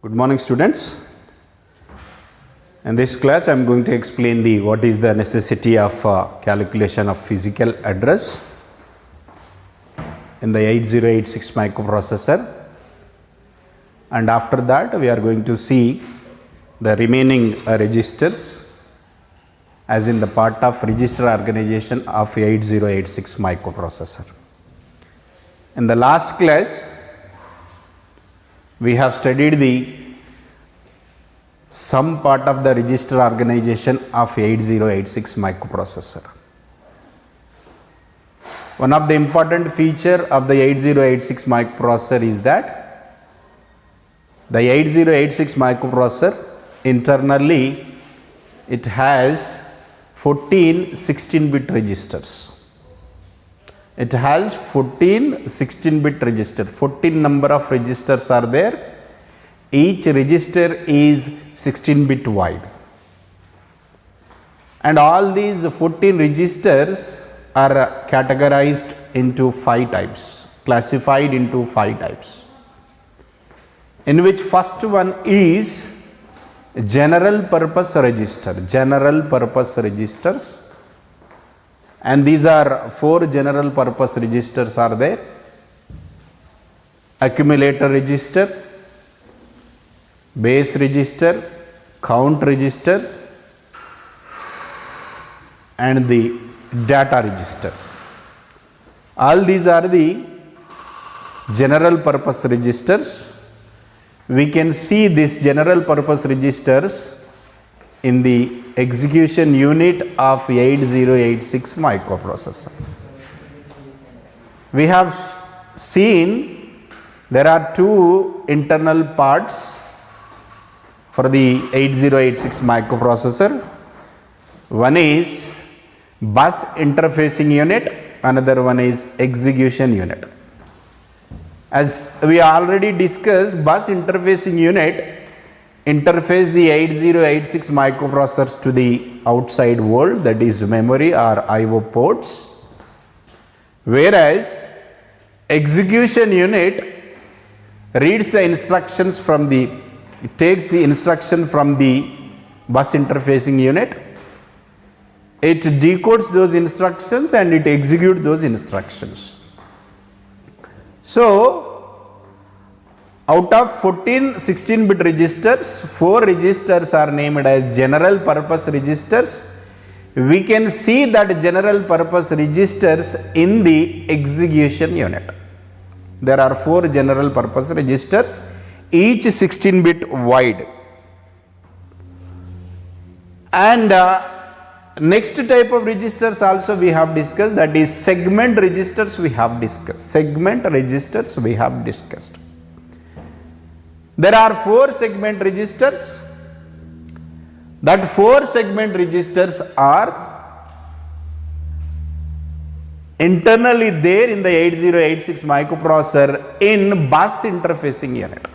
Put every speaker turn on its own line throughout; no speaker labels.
Good morning, students. In this class I am going to explain what is the necessity of calculation of physical address in the 8086 microprocessor, and after that we are going to see the remaining registers as in the part of register organization of 8086 microprocessor. In the last class we have studied some part of the register organization of 8086 microprocessor. One of the important feature of the 8086 microprocessor is that the 8086 microprocessor internally it has 14 16-bit registers. It has 14 16-bit register. 14 number of registers are there. Each register is 16-bit wide. And all these 14 registers are categorized into 5 types, classified into 5 types. In which first one is general purpose register, general purpose registers. And these are 4 general purpose registers are there: accumulator register, base register, count registers, and the data registers. All these are the general purpose registers. We can see these general purpose registers in the execution unit of 8086 microprocessor. We have seen there are 2 internal parts for the 8086 microprocessor. One is bus interfacing unit, another one is execution unit. As we already discussed, bus interfacing unit interface the 8086 microprocessors to the outside world, that is memory or IO ports, whereas execution unit reads the instructions from it takes the instruction from the bus interfacing unit, it decodes those instructions and it executes those instructions. So out of 14 16-bit registers, 4 registers are named as general purpose registers. We can see that general purpose registers in the execution unit. There are 4 general purpose registers, each 16-bit wide. And next type of registers also we have discussed, that is segment registers we have discussed. Segment registers we have discussed. There are 4 segment registers. That 4 segment registers are internally there in the 8086 microprocessor in bus interfacing unit.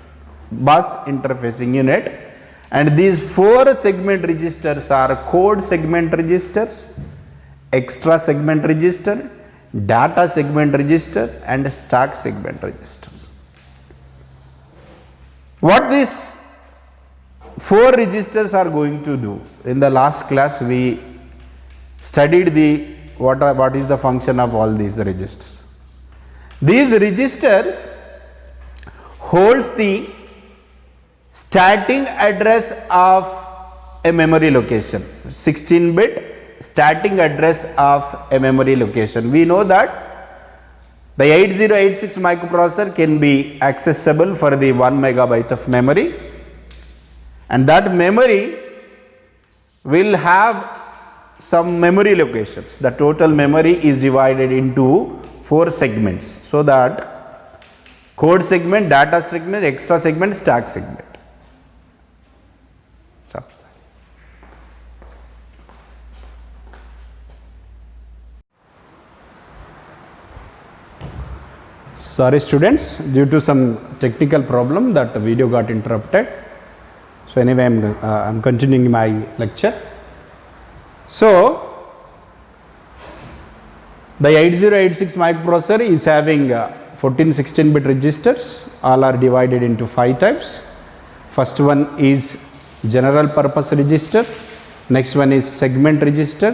Bus interfacing unit. And these 4 segment registers are code segment registers, extra segment register, data segment register, and stack segment registers. What these 4 registers are going to do? In the last class we studied what is the function of all these registers. These registers holds the starting address of a memory location, 16-bit starting address of a memory location. We know that the 8086 microprocessor can be accessible for the 1 megabyte of memory, and that memory will have some memory locations. The total memory is divided into 4 segments, so that code segment, data segment, extra segment, stack segment. Sorry students, due to some technical problem that video got interrupted. So anyway, I am continuing my lecture. So the 8086 microprocessor is having 14 16-bit registers, all are divided into 5 types. First one is general purpose register, next one is segment register,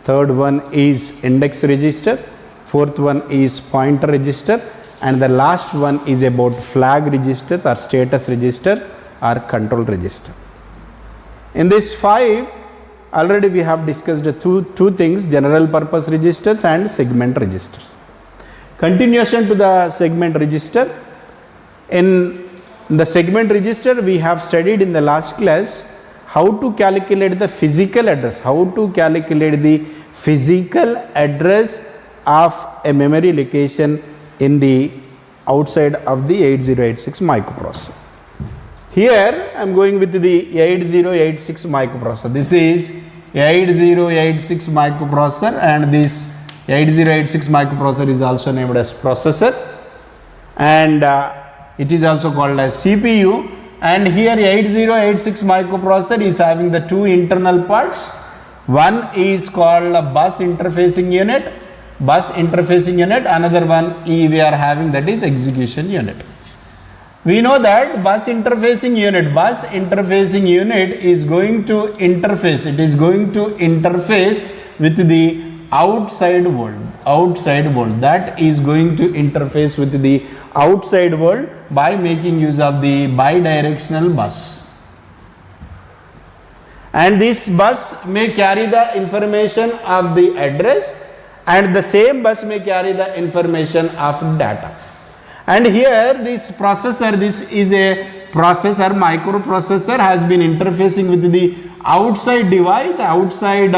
third one is index register, fourth one is pointer register, and the last one is about flag register or status register or control register. In this 5, already we have discussed two things, general purpose registers and segment registers. Continuation to the segment register. In the segment register we have studied in the last class how to calculate the physical address, of a memory location in the outside of the 8086 microprocessor. Here I am going with the 8086 microprocessor. This is 8086 microprocessor, and this 8086 microprocessor is also named as processor, and it is also called as CPU. And here 8086 microprocessor is having the two internal parts. One is called a bus interfacing unit, another one we are having, that is execution unit. We know that bus interfacing unit is going to interface, with the outside world, that is going to interface with the outside world by making use of the bidirectional bus. And this bus may carry the information of the address, and the same bus may carry the information of data. And here this processor, this is a processor, microprocessor, has been interfacing with the outside device, outside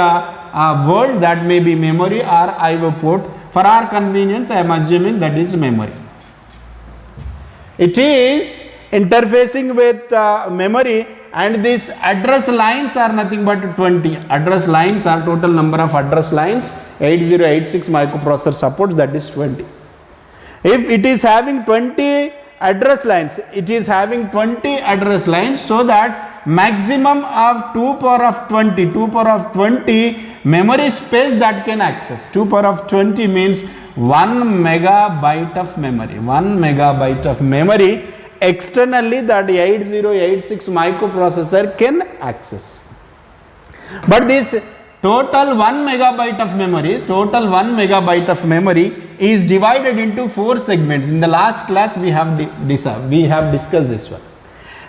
world, that may be memory or I/O port. For our convenience I am assuming that is memory. It is interfacing with memory, and these address lines are nothing but 20. Address lines are total number of address lines 8086 microprocessor supports, that is 20. If it is having 20 address lines, so that maximum of 2 power of 20 memory space that can access. 2 power of 20 means 1 megabyte of memory externally that 8086 microprocessor can access. But this total 1 megabyte of memory is divided into 4 segments. In the last class we have discussed this one.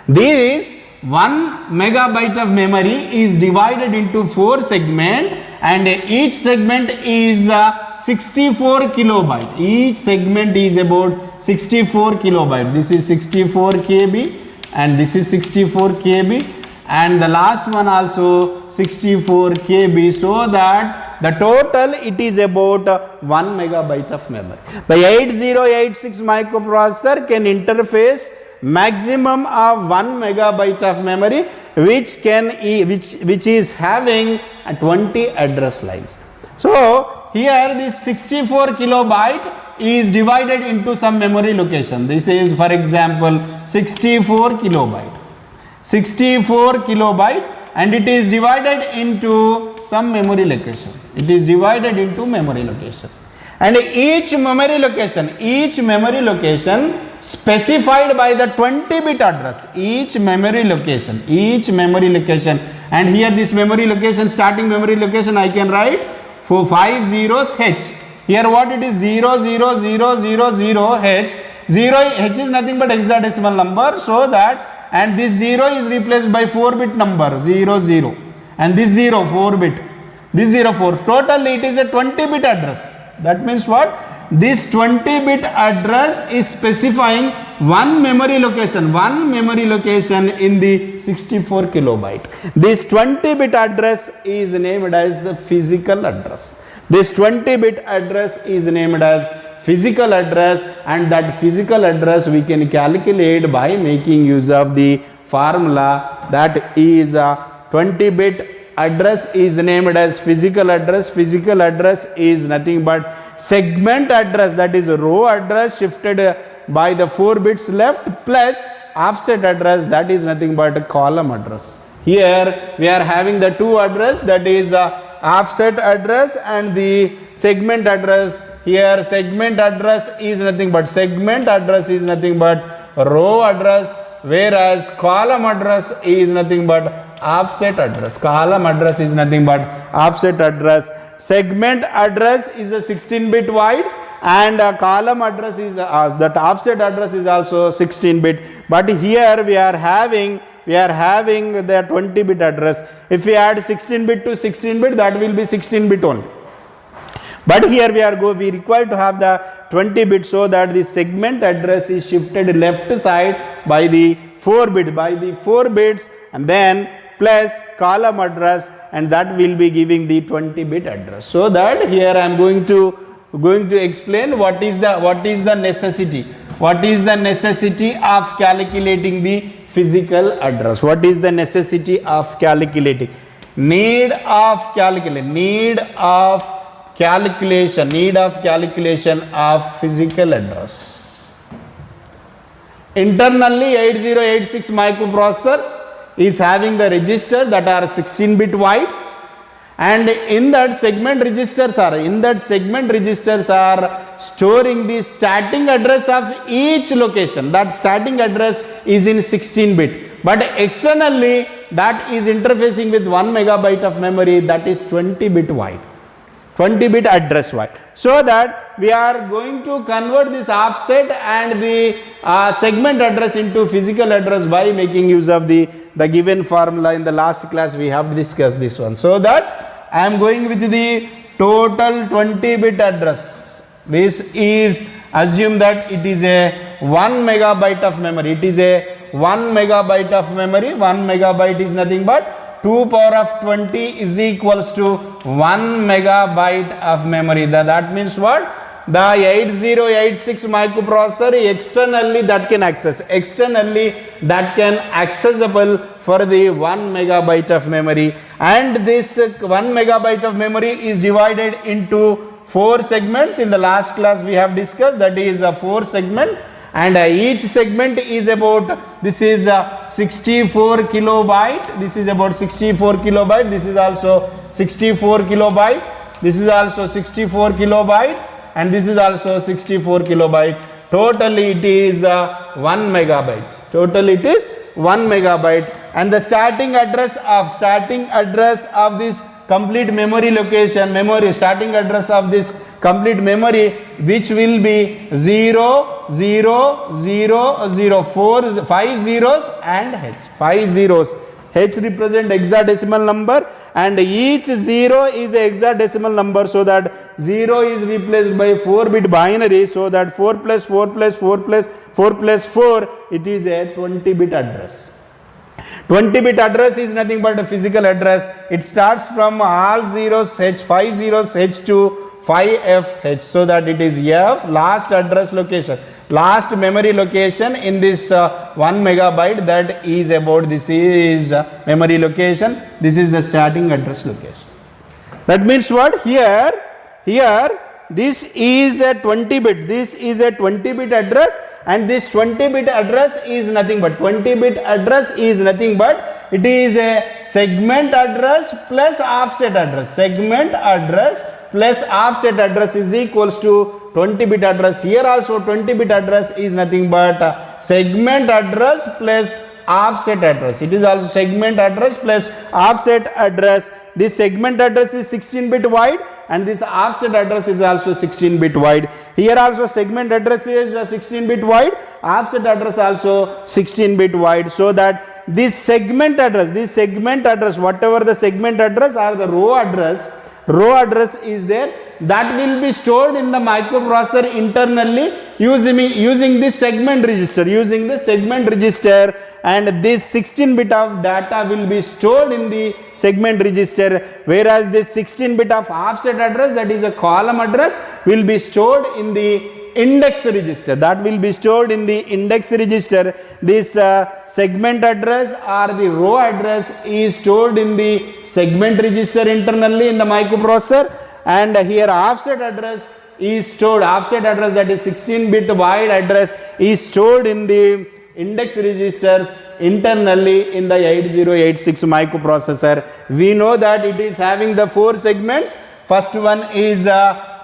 This 1 megabyte of memory is divided into 4 segments, and each segment is 64 kilobyte. Each segment is about 64 kilobyte. This is 64 KB and this is 64 KB, and the last one also 64 KB, so that the total it is about 1 megabyte of memory. The 8086 microprocessor can interface maximum of 1 megabyte of memory, which is having 20 address lines. So here this 64 kilobyte is divided into some memory location. This is, for example, 64 kilobyte, and it is divided into some memory location. And each memory location specified by the 20-bit address. Each memory location, and here this memory location, starting memory location, I can write for 5 zeros H. Here what it is, 00000 H. 0 H is nothing but hexadecimal number, so that, and this 0 is replaced by 4-bit number 00, and this 0 4-bit, this 04. Total it is a 20-bit address. That means what? This 20-bit address is specifying one memory location in the 64 kilobyte. This 20-bit address is named as physical address. And that physical address we can calculate by making use of the formula, that is 20-bit address is named as physical address. Physical address is nothing but segment address, that is row address shifted by the 4 bits left, plus offset address, that is nothing but column address. Here we are having the two address, that is offset address and the segment address. Here segment address is nothing but row address. whereas column address is nothing but offset address. Column address is nothing but offset address. Segment address is a 16-bit wide, and column address is that offset address is also 16-bit. But here we are having the 20-bit address. If we add 16-bit to 16-bit, that will be 16-bit only. But here we require to have the 20-bit, so that the segment address is shifted left side by the 4 bits, and then plus column address, and that will be giving the 20-bit address. So that here I am going to explain what is the necessity. What is the necessity of calculating the physical address? What is the necessity of calculating? Need of calculation of physical address. Internally, 8086 microprocessor is having the registers that are 16-bit wide, and in that segment registers are storing the starting address of each location. That starting address is in 16-bit, but externally that is interfacing with 1 megabyte of memory, that is 20-bit wide. 20-bit address wide. So that we are going to convert this offset and the segment address into physical address by making use of the given formula. In the last class we have discussed this one. So that I am going with the total 20-bit address. This is, assume that it is a 1 megabyte of memory. It is a 1 megabyte of memory. 1 megabyte is nothing but 2 power of 20 is equals to 1 megabyte of memory. That means what? The 8086 microprocessor externally that can accessible for the 1 megabyte of memory, and this 1 megabyte of memory is divided into 4 segments. In the last class we have discussed, that is a 4 segment, and each segment is about, this is 64 kilobyte, this is about 64 kilobyte, this is also 64 kilobyte, this is also 64 kilobyte, and this is also 64 kilobyte. Totally it is 1 megabyte. Total it is 1 megabyte, and the starting address of this complete memory location, starting address of this complete memory, which will be 0 0 0 0 4 5 zeros and H. 5 zeros. H represent hexadecimal number, and each 0 is a hexadecimal number, so that 0 is replaced by 4-bit binary, so that 4 plus 4 plus 4 plus 4 plus 4, it is a 20-bit address. 20-bit address is nothing but a physical address. It starts from all zeros H, 5 zeros H to 5F H, so that it is F, last address location, last memory location in this 1 megabyte, that is about, this is memory location, this is the starting address location. That means what? Here this is a 20-bit, this is a 20-bit address, and this 20-bit address is nothing but, it is a segment address plus offset address. Segment address plus offset address is equals to 20-bit address. Here also 20-bit address is nothing but segment address plus offset address. It is also segment address plus offset address. This segment address is 16-bit wide, and this offset address is also 16-bit wide. Here also segment address is 16-bit wide, offset address also 16-bit wide, so that this segment address, whatever the segment address or the row address is there, that will be stored in the microprocessor internally using this segment register, and this 16-bit of data will be stored in the segment register, whereas this 16-bit of offset address, that is a column address, will be stored in the index register. That will be stored in the index register. This segment address or the row address is stored in the segment register internally in the microprocessor, and here offset address is stored, that is 16-bit wide address is stored in the index registers internally in the 8086 microprocessor. We know that it is having the 4 segments. First one is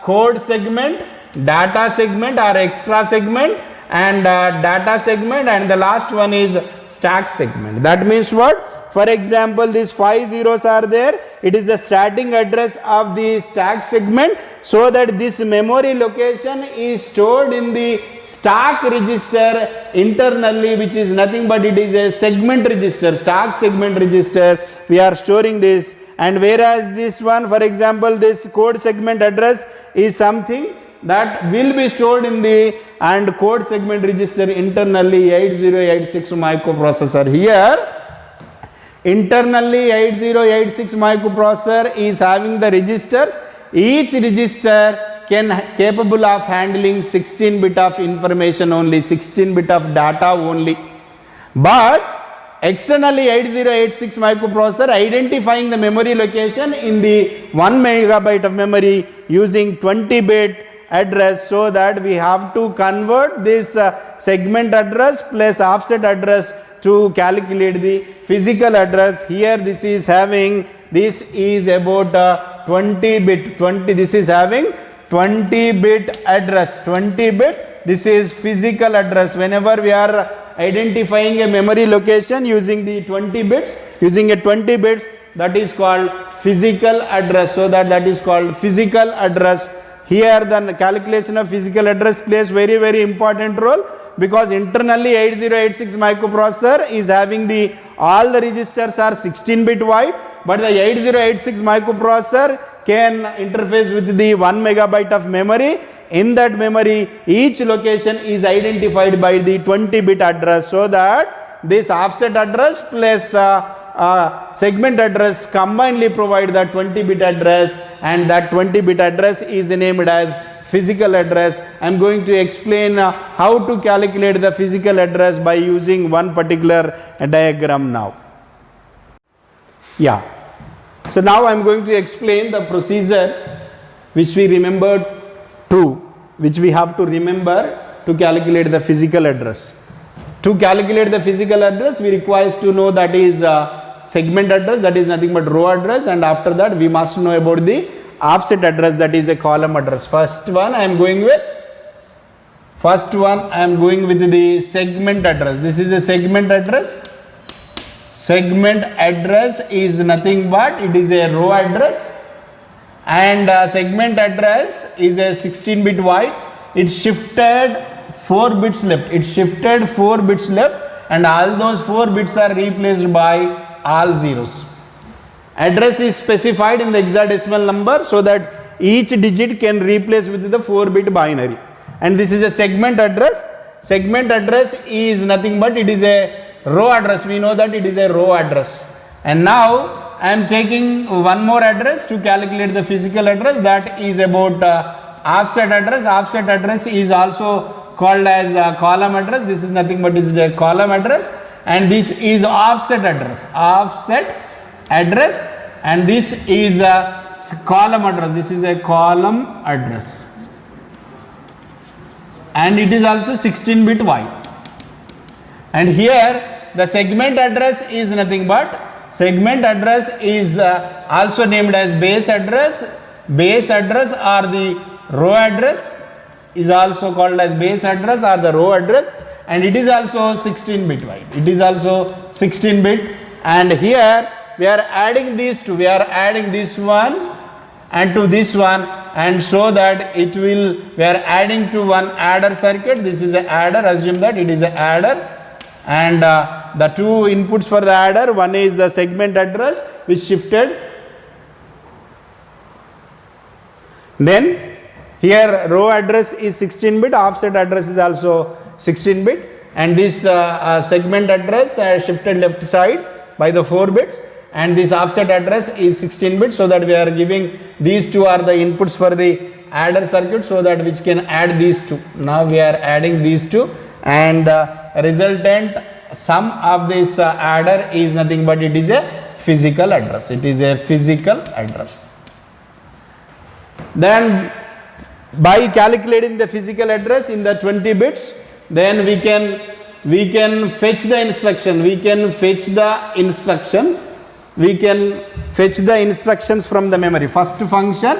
code segment, data segment or extra segment, and data segment, and the last one is stack segment. That means what? For example, these 5 zeros are there. It is the starting address of the stack segment, so that this memory location is stored in the stack register internally, which is nothing but it is a segment register, stack segment register. We are storing this, and whereas this one, for example, this code segment address is something that will be stored in the and code segment register internally 8086 microprocessor. Here internally 8086 microprocessor is having the registers. Each register capable of handling 16-bit of information only, 16-bit of data only. But externally 8086 microprocessor identifying the memory location in the 1 megabyte of memory using 20-bit address, so that we have to convert this segment address plus offset address to calculate the physical address. Here this is having, this is about 20-bit, this is having 20-bit address, 20-bit, this is physical address. Whenever we are identifying a memory location using the 20 bits, using a 20 bits, that is called physical address. So that is called physical address. Here the calculation of physical address plays very important role, because internally 8086 microprocessor is having the all the registers are 16-bit wide, but the 8086 microprocessor can interface with the 1 megabyte of memory. In that memory, each location is identified by the 20-bit address, so that this offset address plus segment address combinedly provide the 20-bit address, and that 20-bit address is named as physical address. I am going to explain how to calculate the physical address by using one particular diagram now. Yeah. So now I am going to explain the procedure which we remembered which we have to remember to calculate the physical address. To calculate the physical address, we require to know that is segment address, that is nothing but row address, and after that we must know about the offset address, that is a column address. First one I am going with the segment address. This is a segment address. Segment address is nothing but it is a row address, and segment address is a 16-bit wide. It shifted 4 bits left. It shifted 4 bits left, and all those 4 bits are replaced by all zeros. Address is specified in the hexadecimal number, so that each digit can replace with the 4-bit binary. And this is a segment address. Segment address is nothing but it is a row address. We know that it is a row address. And now I am taking one more address to calculate the physical address, that is about offset address. Offset address is also called as a column address. This is nothing but is a column address, and this is offset address. Offset address, and this is a column address. This is a column address, and it is also 16-bit wide. And here the segment address is nothing but segment address is also named as base address. Base address or the row address is also called as base address or the row address, and it is also 16-bit wide. It is also 16-bit, and here we are adding these two. We are adding this one and to this one, and so that it will, we are adding to one adder circuit. This is an adder. Assume that it is an adder, and the two inputs for the adder, one is the segment address which shifted. Then here row address is 16-bit, offset address is also 16-bit, and this segment address shifted left side by the 4 bits, and this offset address is 16-bit, so that we are giving these two are the inputs for the adder circuit, so that which can add these two. Now we are adding these two, and resultant sum of this adder is nothing but it is a physical address. It is a physical address. Then by calculating the physical address in the 20 bits, then we can fetch the instruction. We can fetch the instructions from the memory. First function,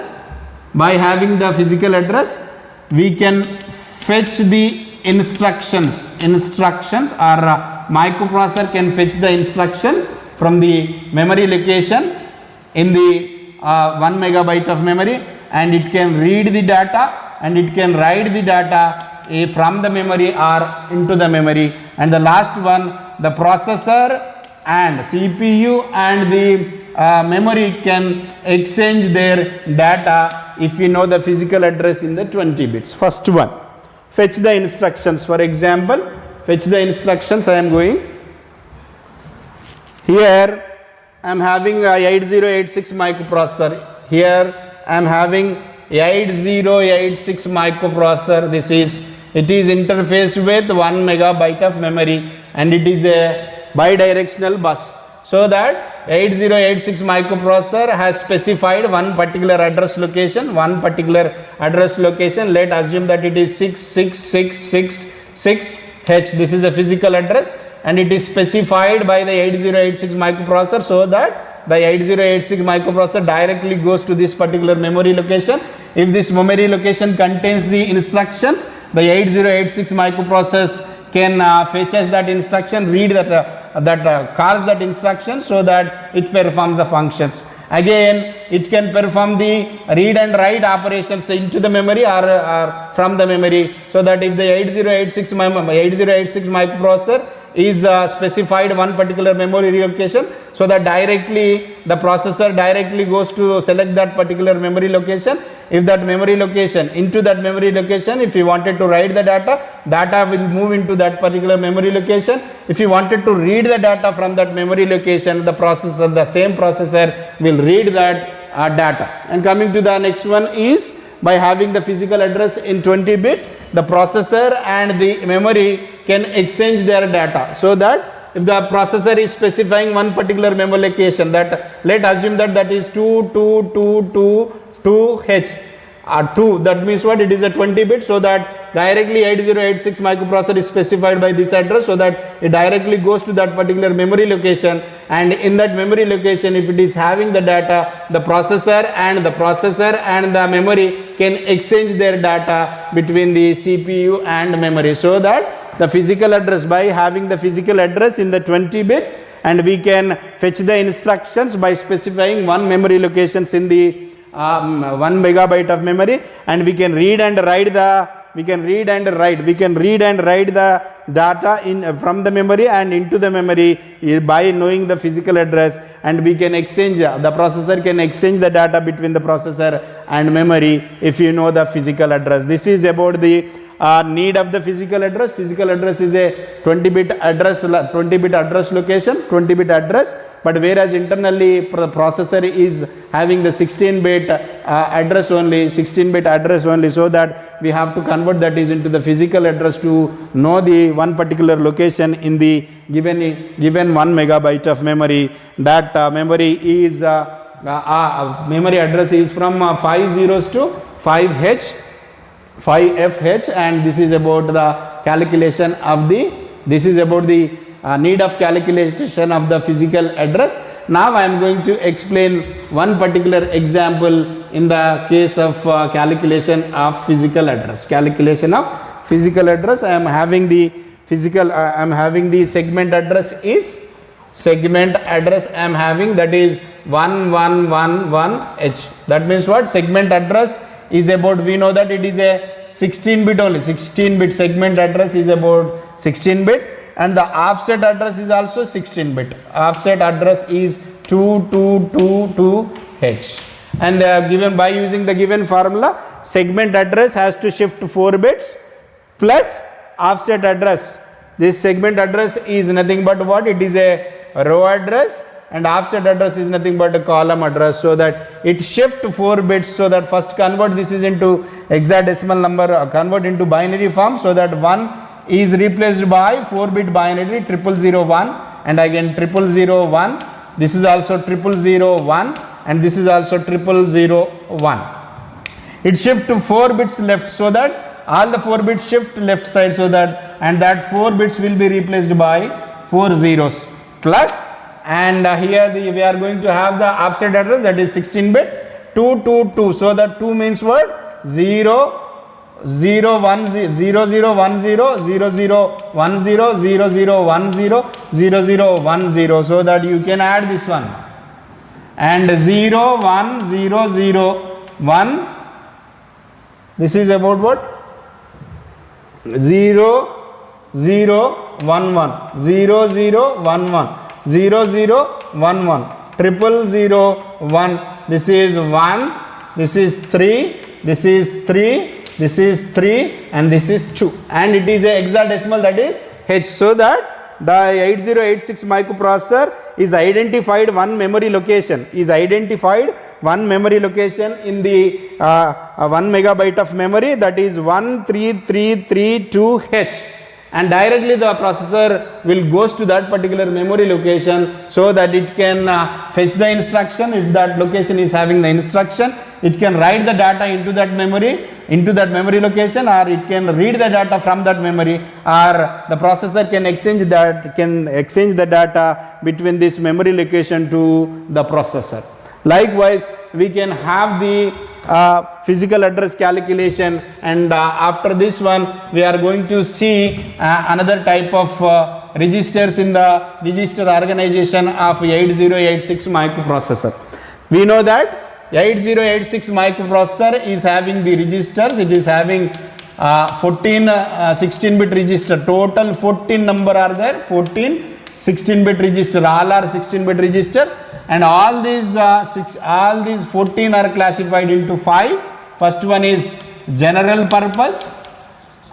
by having the physical address, we can fetch the instructions or microprocessor can fetch the instructions from the memory location in the 1 megabyte of memory, and it can read the data and it can write the data from the memory or into the memory. And the last one, the processor and CPU and the memory can exchange their data if you know the physical address in the 20 bits. First one, fetch the instructions. For example, fetch the instructions. I am going here. I am having a 8086 microprocessor. Here I am having 8086 microprocessor. It is interfaced with 1 megabyte of memory, and it is a bidirectional bus. So that 8086 microprocessor has specified one particular address location, Let assume that it is 66666H. This is a physical address, and it is specified by the 8086 microprocessor, so that the 8086 microprocessor directly goes to this particular memory location. If this memory location contains the instructions, the 8086 microprocessor can fetches that instruction, read that calls that instruction, so that it performs the functions. Again, it can perform the read and write operations into the memory or from the memory, so that if the 8086 microprocessor is specified one particular memory location, so that directly the processor directly goes to select that particular memory location. If that memory location, into that memory location, if you wanted to write the data will move into that particular memory location. If you wanted to read the data from that memory location, the same processor will read that data. And coming to the next one is, by having the physical address in 20 bit, the processor and the memory can exchange their data, so that if the processor is specifying one particular memory location, that let assume that is 2222H, 2, that means what, it is a 20 bit, so that directly 8086 microprocessor is specified by this address, so that it directly goes to that particular memory location, and in that memory location, if it is having the data, the processor and the memory can exchange their data between the CPU and memory, so that the physical address, by having the physical address in the 20 bit, and we can fetch the instructions by specifying one memory locations in the 1 megabyte of memory, and we can read and write the data from the memory and into the memory by knowing the physical address, and we can exchange, the processor can exchange the data between the processor and memory if you know the physical address. This is about the need of the physical address. Physical address is a 20 bit address location, 20 bit address, but whereas internally processor is having the 16 bit address only, so that we have to convert that is into the physical address to know the one particular location in the given 1 megabyte of memory. That memory is memory address is from 5 zeros to 5H, and this is about the calculation of the need of calculation of the physical address. Now I am going to explain one particular example in the case of calculation of physical address. I am having the segment address I am having, that is 1111H. That means what? Segment address is about, we know that it is a 16 bit only, 16 bit segment address is about 16 bit, and the offset address is also 16 bit. Offset address is 2222H, and given by using the given formula, segment address has to shift 4 bits plus offset address. This segment address is nothing but what? It is a row address, and offset address is nothing but a column address, so that it shift 4 bits, so that first convert this is into hexadecimal number, convert into binary form, so that 1 is replaced by 4-bit binary 0001, and again 0001, this is also 0001, and this is also 0001. It shift to 4 bits left, so that all the 4 bits shift left side, so that, and that 4 bits will be replaced by 4 zeros plus, and here we are going to have the offset address, that is 16 bit 222, so that 2 means what? 0 0 1 0 0 1 0 0 0 1 0 0 0 1 0 0 0 1 0, so that you can add this one, and 0 1 0 0 1, this is about what, 0 0 1 1 0 0 1 1 0 0 1 1 triple 0 1, this is 1, this is 3, this is 3, this is 3, and this is 2, and it is a hexadecimal, that is H. So that the 8086 microprocessor is identified one memory location, in the 1 megabyte of memory, that is 13332H, and directly the processor will goes to that particular memory location, so that it can fetch the instruction. If that location is having the instruction, it can write the data into that memory location, or it can read the data from that memory, or the processor can exchange the data between this memory location to the processor. Likewise, we can have the physical address calculation, and after this one we are going to see another type of registers in the register organization of 8086 microprocessor. We know that 8086 microprocessor is having the registers, it is having 14 16-bit register, total 14 number are there, 14 16-bit register, all are 16-bit register, and all these 14 are classified into 5. First one is general purpose,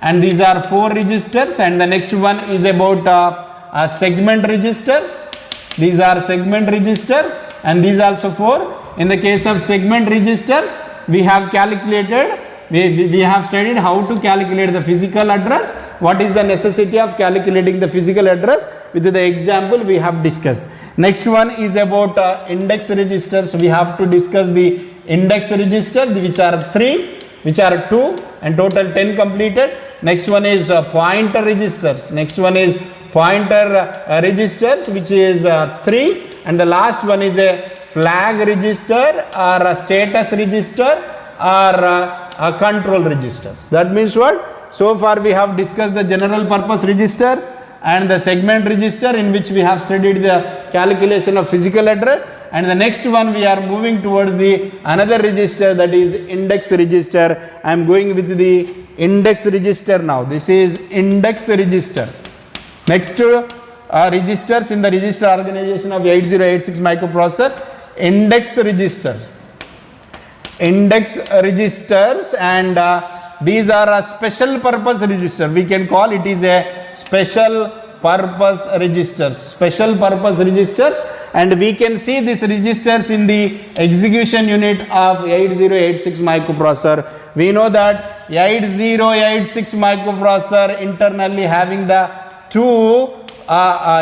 and these are 4 registers, and the next one is about segment registers. These are segment registers, and these also 4. In the case of segment registers, we have calculated, we have studied how to calculate the physical address, what is the necessity of calculating the physical address, with the example we have discussed. Next one is about index registers. We have to discuss the index register, which are 3, which are 2, and total 10 completed. Next one is pointer registers. Next one is pointer registers, which is 3, and the last one is a flag register, or a status register, or a control register. That means what? So far we have discussed the general purpose register and the segment register, in which we have studied the calculation of physical address, and the next one we are moving towards the another register, that is index register. I am going with the index register now. This is index register. Next registers in the register organization of 8086 microprocessor, index registers, and these are a special purpose register. We can call it is a special purpose registers, and we can see these registers in the execution unit of 8086 microprocessor. We know that 8086 microprocessor internally having the 2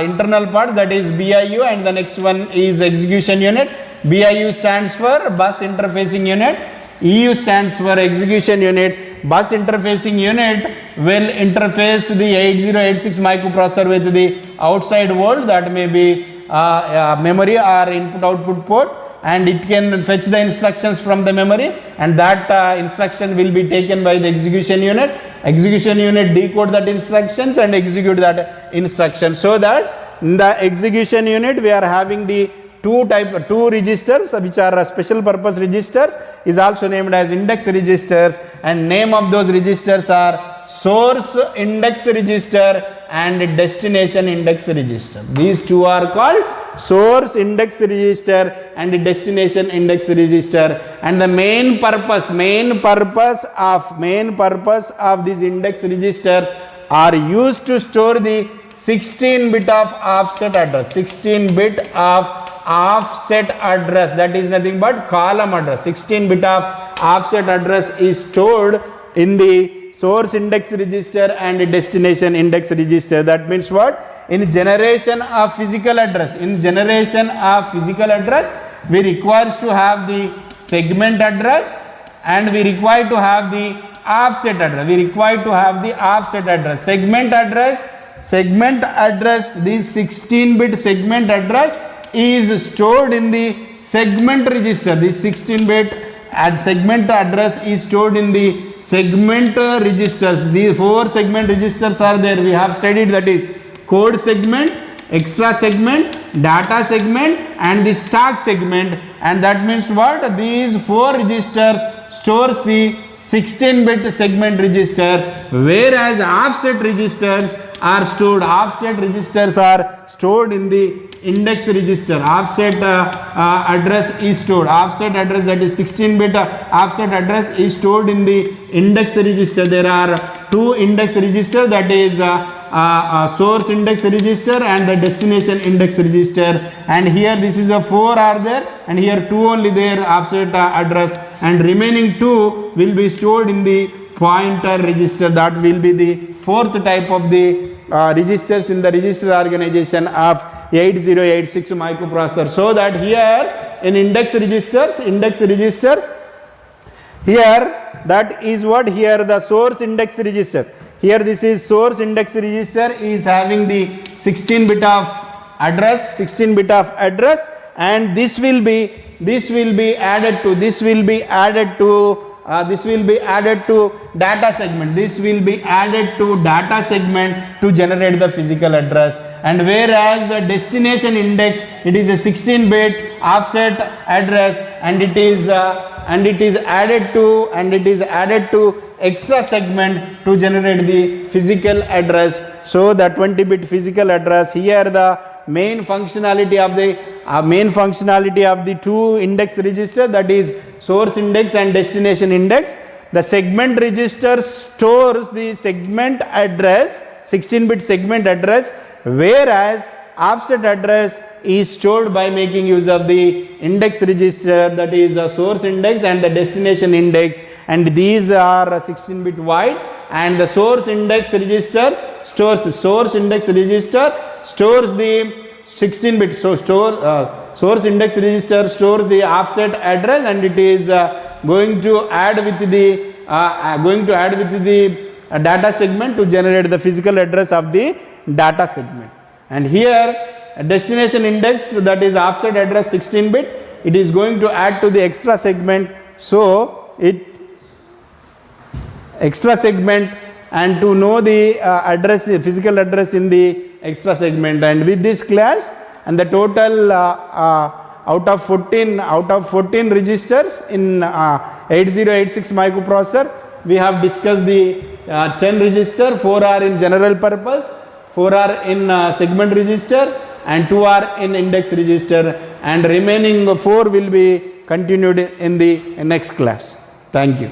internal parts, that is BIU, and the next one is execution unit. BIU stands for bus interfacing unit, EU stands for execution unit. Bus interfacing unit will interface the 8086 microprocessor with the outside world, that may be memory or input output port, and it can fetch the instructions from the memory, and that instruction will be taken by the execution unit. Execution unit decode that instructions and execute that instruction. So that in the execution unit we are having the two registers, which are special purpose registers, is also named as index registers, and name of those registers are source index register and destination index register. These two are called source index register and destination index register, and the main purpose of these index registers are used to store the 16-bit of offset address, 16-bit of offset address, that is nothing but column address. 16-bit of offset address is stored in the source index register and destination index register. That means what? In generation of physical address, we require to have the segment address, and we require to have the offset address. Segment address, this 16-bit segment address is stored in the segment register. This 16-bit segment address is stored in the segment registers. The 4 segment registers are there. We have studied, that is code segment, extra segment, data segment and the stack segment. And that means what? These 4 registers stores the 16-bit segment register, whereas offset registers are stored in the index register. Offset address is stored. Offset address, that is 16-bit offset address, is stored in the index register. There are 2 index registers, that is source index register and the destination index register. And here this is a 4 are there, and here 2 only there offset address, and remaining 2 will be stored in the pointer register. That will be the 4th type of the registers in the register organization of 8086 microprocessor. So that here in index registers, here that is what, here the source index register. Here this is source index register is having the 16-bit of address, and this will be added to data segment. This will be added to data segment to generate the physical address. And whereas the destination index, it is a 16-bit offset address, and it is added to extra segment to generate the physical address. So the 20-bit physical address, here the main functionality of the 2 index register, that is source index and destination index. The segment register stores the segment address, 16-bit segment address, whereas offset address is stored by making use of the index register, that is a source index and the destination index, and these are 16-bit wide. And the source index register stores the 16-bit. So source index register stores the offset address, and it is going to add with the data segment to generate the physical address of the data segment. And here destination index, that is offset address 16-bit, it is going to add to the extra segment. So extra segment, and to know the physical address in the extra segment. And with this class, and the total out of 14 registers in 8086 microprocessor, we have discussed the 10 register. 4 are in general purpose, 4 are in segment register, and 2 are in index register, and remaining 4 will be continued in the next class. Thank you.